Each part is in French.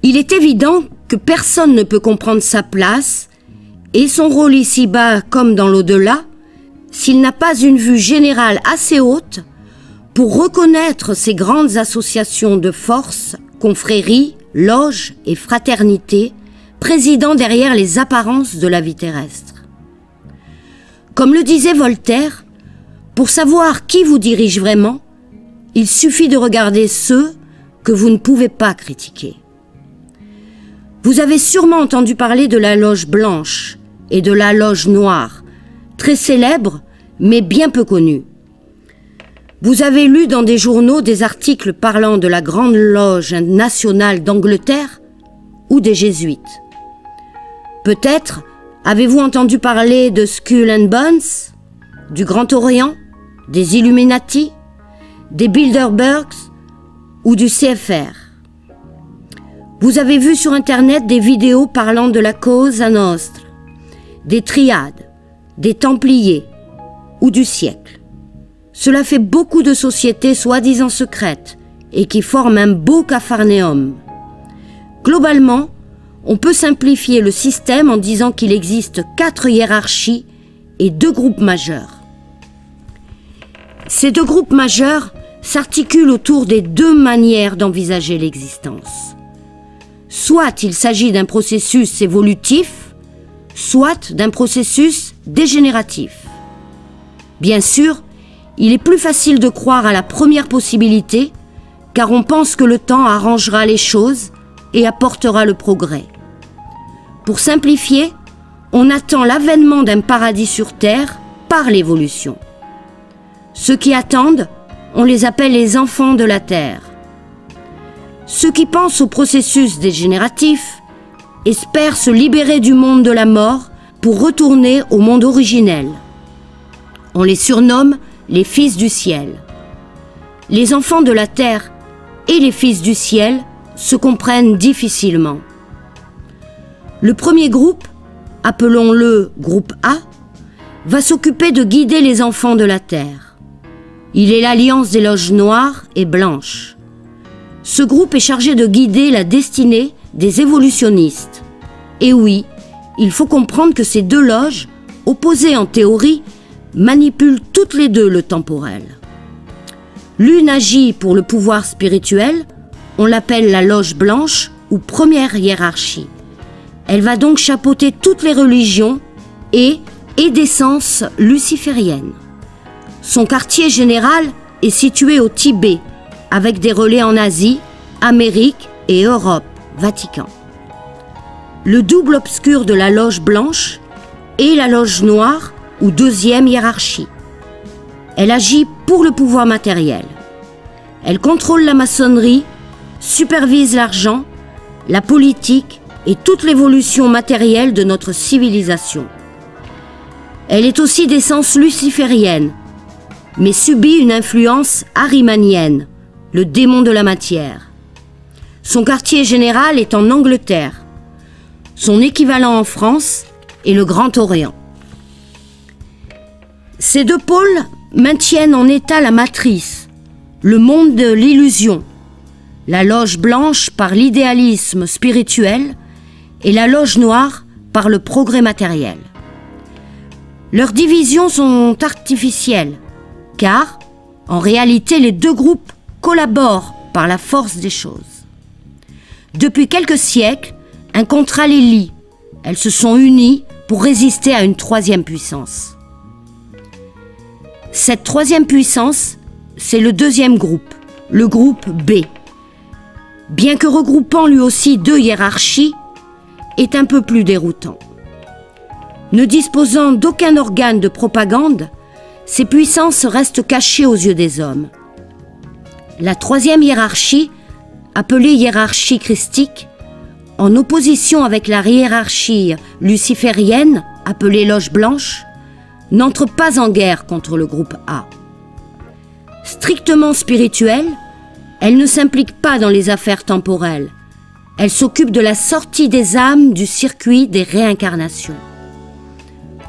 Il est évident que personne ne peut comprendre sa place et son rôle ici-bas comme dans l'au-delà s'il n'a pas une vue générale assez haute pour reconnaître ces grandes associations de force, confréries, loges et fraternités présidant derrière les apparences de la vie terrestre. Comme le disait Voltaire, pour savoir qui vous dirige vraiment, il suffit de regarder ceux que vous ne pouvez pas critiquer. Vous avez sûrement entendu parler de la loge blanche et de la loge noire, très célèbres mais bien peu connues. Vous avez lu dans des journaux des articles parlant de la Grande Loge nationale d'Angleterre ou des Jésuites. Peut-être avez-vous entendu parler de Skull and Bones, du Grand Orient, des Illuminati, des Bilderbergs ou du CFR. Vous avez vu sur Internet des vidéos parlant de la Cosa Nostra, des Triades, des Templiers ou du siècle. Cela fait beaucoup de sociétés soi-disant secrètes et qui forment un beau capharnaüm. Globalement, on peut simplifier le système en disant qu'il existe 4 hiérarchies et 2 groupes majeurs. Ces 2 groupes majeurs s'articulent autour des 2 manières d'envisager l'existence. Soit il s'agit d'un processus évolutif, soit d'un processus dégénératif. Bien sûr, il est plus facile de croire à la première possibilité, car on pense que le temps arrangera les choses et apportera le progrès. Pour simplifier, on attend l'avènement d'un paradis sur Terre par l'évolution. Ceux qui attendent, on les appelle les enfants de la Terre. Ceux qui pensent au processus dégénératif espèrent se libérer du monde de la mort pour retourner au monde originel. On les surnomme les fils du ciel. Les enfants de la terre et les fils du ciel se comprennent difficilement. Le premier groupe, appelons-le groupe A, va s'occuper de guider les enfants de la terre. Il est l'alliance des loges noires et blanches. Ce groupe est chargé de guider la destinée des évolutionnistes. Et oui, il faut comprendre que ces 2 loges, opposées en théorie, manipulent toutes les 2 le temporel. L'une agit pour le pouvoir spirituel, on l'appelle la loge blanche ou première hiérarchie. Elle va donc chapeauter toutes les religions et d'essence luciférienne. Son quartier général est situé au Tibet, avec des relais en Asie, Amérique et Europe, Vatican. Le double obscur de la loge blanche est la loge noire ou 2e hiérarchie. Elle agit pour le pouvoir matériel. Elle contrôle la maçonnerie, supervise l'argent, la politique et toute l'évolution matérielle de notre civilisation. Elle est aussi d'essence luciférienne, mais subit une influence ahrimanienne, le démon de la matière. Son quartier général est en Angleterre. Son équivalent en France est le Grand Orient. Ces 2 pôles maintiennent en état la matrice, le monde de l'illusion, la loge blanche par l'idéalisme spirituel et la loge noire par le progrès matériel. Leurs divisions sont artificielles, car, en réalité, les 2 groupes collaborent par la force des choses. Depuis quelques siècles, un contrat les lie. Elles se sont unies pour résister à une 3e puissance. Cette 3e puissance, c'est le 2e groupe, le groupe B. Bien que regroupant lui aussi 2 hiérarchies, est un peu plus déroutant. Ne disposant d'aucun organe de propagande, ces puissances restent cachées aux yeux des hommes. La 3e hiérarchie, appelée hiérarchie christique, en opposition avec la hiérarchie luciférienne, appelée loge blanche, n'entre pas en guerre contre le groupe A. Strictement spirituelle, elle ne s'implique pas dans les affaires temporelles. Elle s'occupe de la sortie des âmes du circuit des réincarnations.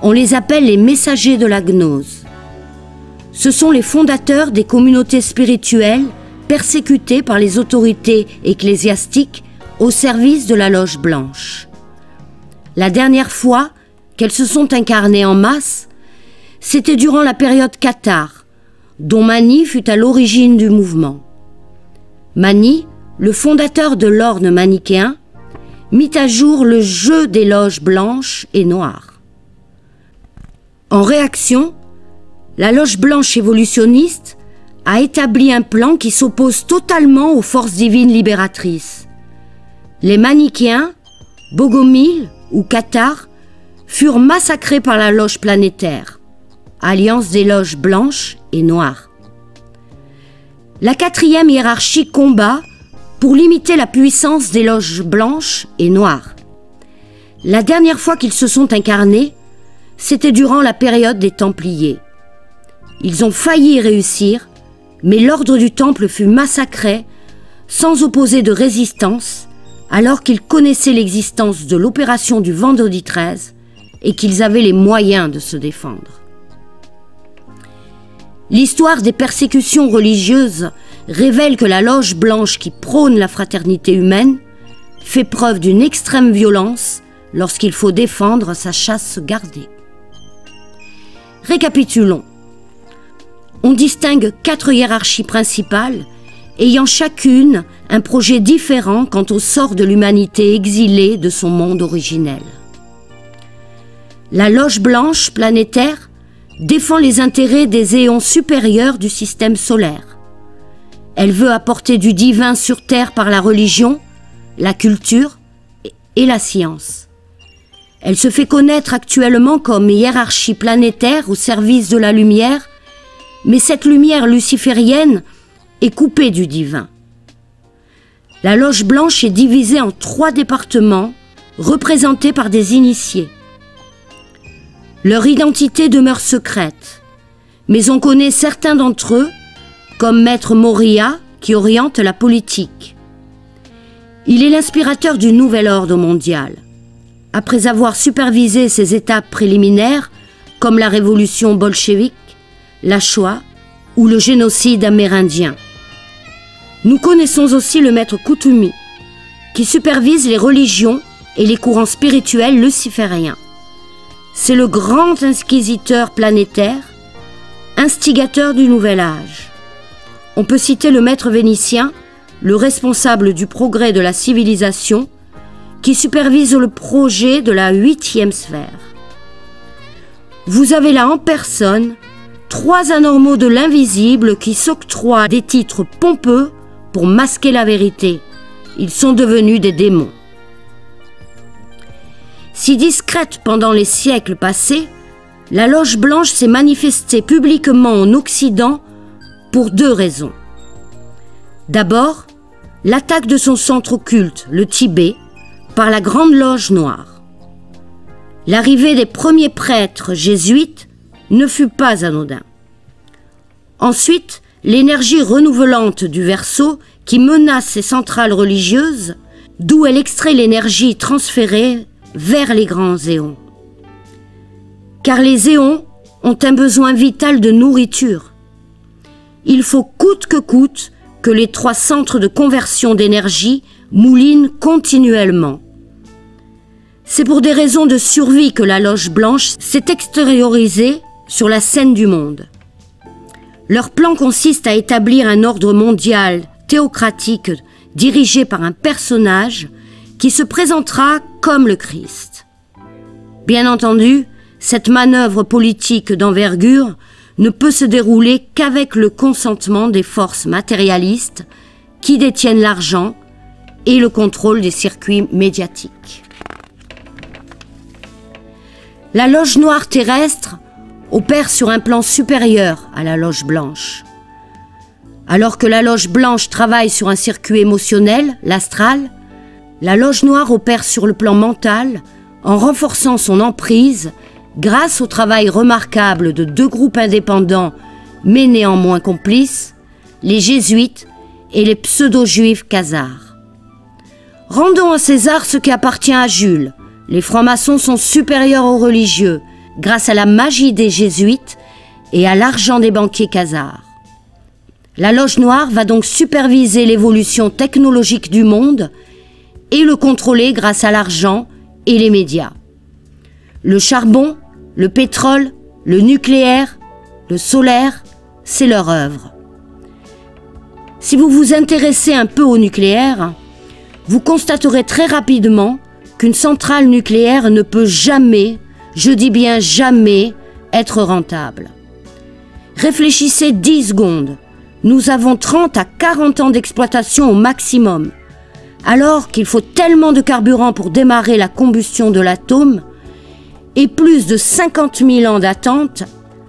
On les appelle les messagers de la gnose. Ce sont les fondateurs des communautés spirituelles persécutées par les autorités ecclésiastiques au service de la loge blanche. La dernière fois qu'elles se sont incarnées en masse, c'était durant la période cathare, dont Mani fut à l'origine du mouvement. Mani, le fondateur de l'ordre manichéen, mit à jour le jeu des loges blanches et noires. En réaction, la loge blanche évolutionniste a établi un plan qui s'oppose totalement aux forces divines libératrices. Les manichéens, Bogomil ou Cathare furent massacrés par la loge planétaire, alliance des loges blanches et noires. La quatrième hiérarchie combat pour limiter la puissance des loges blanches et noires. La dernière fois qu'ils se sont incarnés, c'était durant la période des Templiers. Ils ont failli y réussir, mais l'ordre du Temple fut massacré sans opposer de résistance, alors qu'ils connaissaient l'existence de l'opération du vendredi 13 et qu'ils avaient les moyens de se défendre. L'histoire des persécutions religieuses révèle que la loge blanche qui prône la fraternité humaine fait preuve d'une extrême violence lorsqu'il faut défendre sa chasse gardée. Récapitulons. On distingue 4 hiérarchies principales ayant chacune un projet différent quant au sort de l'humanité exilée de son monde originel. La loge blanche planétaire défend les intérêts des éons supérieurs du système solaire. Elle veut apporter du divin sur Terre par la religion, la culture et la science. Elle se fait connaître actuellement comme hiérarchie planétaire au service de la lumière, mais cette lumière luciférienne est coupée du divin. La loge blanche est divisée en 3 départements représentés par des initiés. Leur identité demeure secrète, mais on connaît certains d'entre eux, comme Maître Moria, qui oriente la politique. Il est l'inspirateur du nouvel ordre mondial. Après avoir supervisé ses étapes préliminaires, comme la révolution bolchevique, la Shoah ou le génocide amérindien. Nous connaissons aussi le Maître Koutoumi, qui supervise les religions et les courants spirituels lucifériens. C'est le grand inquisiteur planétaire, instigateur du nouvel âge. On peut citer le maître vénitien, le responsable du progrès de la civilisation, qui supervise le projet de la 8e sphère. Vous avez là en personne 3 anormaux de l'invisible qui s'octroient des titres pompeux pour masquer la vérité. Ils sont devenus des démons. Si discrète pendant les siècles passés, la loge blanche s'est manifestée publiquement en Occident pour 2 raisons. D'abord, l'attaque de son centre occulte, le Tibet, par la Grande Loge Noire. L'arrivée des premiers prêtres jésuites ne fut pas anodin. Ensuite, l'énergie renouvelante du Verseau qui menace ses centrales religieuses, d'où elle extrait l'énergie transférée vers les grands éons. Car les éons ont un besoin vital de nourriture. Il faut coûte que les 3 centres de conversion d'énergie moulinent continuellement. C'est pour des raisons de survie que la loge blanche s'est extériorisée sur la scène du monde. Leur plan consiste à établir un ordre mondial théocratique dirigé par un personnage qui se présentera comme le Christ. Bien entendu, cette manœuvre politique d'envergure ne peut se dérouler qu'avec le consentement des forces matérialistes qui détiennent l'argent et le contrôle des circuits médiatiques. La loge noire terrestre opère sur un plan supérieur à la loge blanche. Alors que la loge blanche travaille sur un circuit émotionnel, l'astral, la loge noire opère sur le plan mental en renforçant son emprise grâce au travail remarquable de 2 groupes indépendants mais néanmoins complices, les jésuites et les pseudo-juifs khazars. Rendons à César ce qui appartient à Jules. Les francs-maçons sont supérieurs aux religieux grâce à la magie des jésuites et à l'argent des banquiers khazars. La loge noire va donc superviser l'évolution technologique du monde et le contrôler grâce à l'argent et les médias. Le charbon, le pétrole, le nucléaire, le solaire, c'est leur œuvre. Si vous vous intéressez un peu au nucléaire, vous constaterez très rapidement qu'une centrale nucléaire ne peut jamais, je dis bien jamais, être rentable. Réfléchissez 10 secondes. Nous avons 30 à 40 ans d'exploitation au maximum, alors qu'il faut tellement de carburant pour démarrer la combustion de l'atome et plus de 50 000 ans d'attente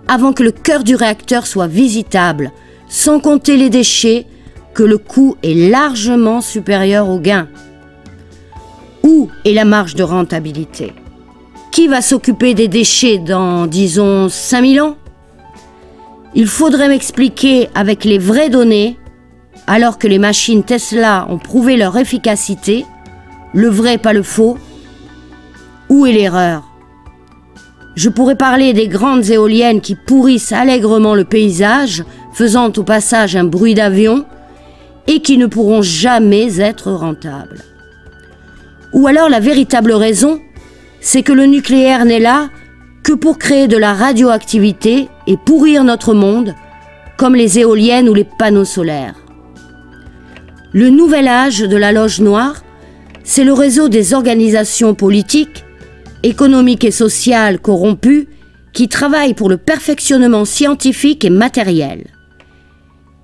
avant que le cœur du réacteur soit visitable, sans compter les déchets, que le coût est largement supérieur au gain. Où est la marge de rentabilité? Qui va s'occuper des déchets dans, disons, 5000 ans? Il faudrait m'expliquer avec les vraies données, alors que les machines Tesla ont prouvé leur efficacité, le vrai pas le faux, où est l'erreur? Je pourrais parler des grandes éoliennes qui pourrissent allègrement le paysage, faisant au passage un bruit d'avion, et qui ne pourront jamais être rentables. Ou alors la véritable raison, c'est que le nucléaire n'est là que pour créer de la radioactivité et pourrir notre monde, comme les éoliennes ou les panneaux solaires. Le nouvel âge de la loge noire, c'est le réseau des organisations politiques, économiques et sociales corrompues qui travaillent pour le perfectionnement scientifique et matériel.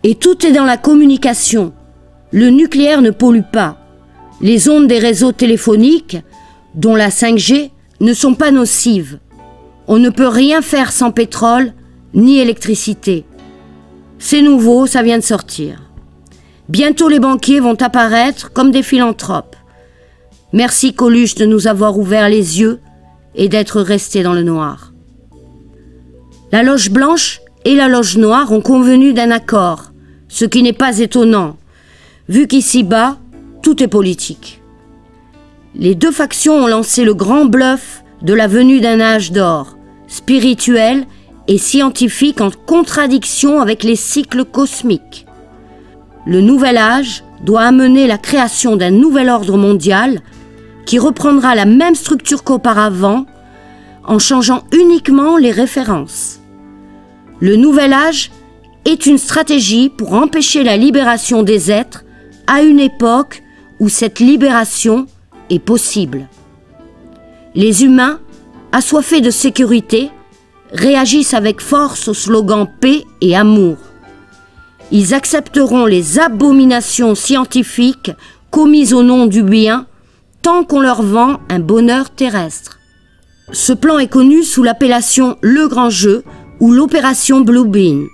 Et tout est dans la communication. Le nucléaire ne pollue pas. Les ondes des réseaux téléphoniques, dont la 5G, ne sont pas nocives. On ne peut rien faire sans pétrole ni électricité. C'est nouveau, ça vient de sortir. Bientôt les banquiers vont apparaître comme des philanthropes. Merci Coluche de nous avoir ouvert les yeux et d'être restés dans le noir. La loge blanche et la loge noire ont convenu d'un accord, ce qui n'est pas étonnant, vu qu'ici-bas, tout est politique. Les deux factions ont lancé le grand bluff de la venue d'un âge d'or, spirituel et scientifique en contradiction avec les cycles cosmiques. Le nouvel âge doit amener la création d'un nouvel ordre mondial qui reprendra la même structure qu'auparavant en changeant uniquement les références. Le nouvel âge est une stratégie pour empêcher la libération des êtres à une époque où cette libération est possible. Les humains, assoiffés de sécurité, réagissent avec force au slogan paix et amour. Ils accepteront les abominations scientifiques commises au nom du bien tant qu'on leur vend un bonheur terrestre. Ce plan est connu sous l'appellation Le Grand Jeu ou l'opération Blue Bean.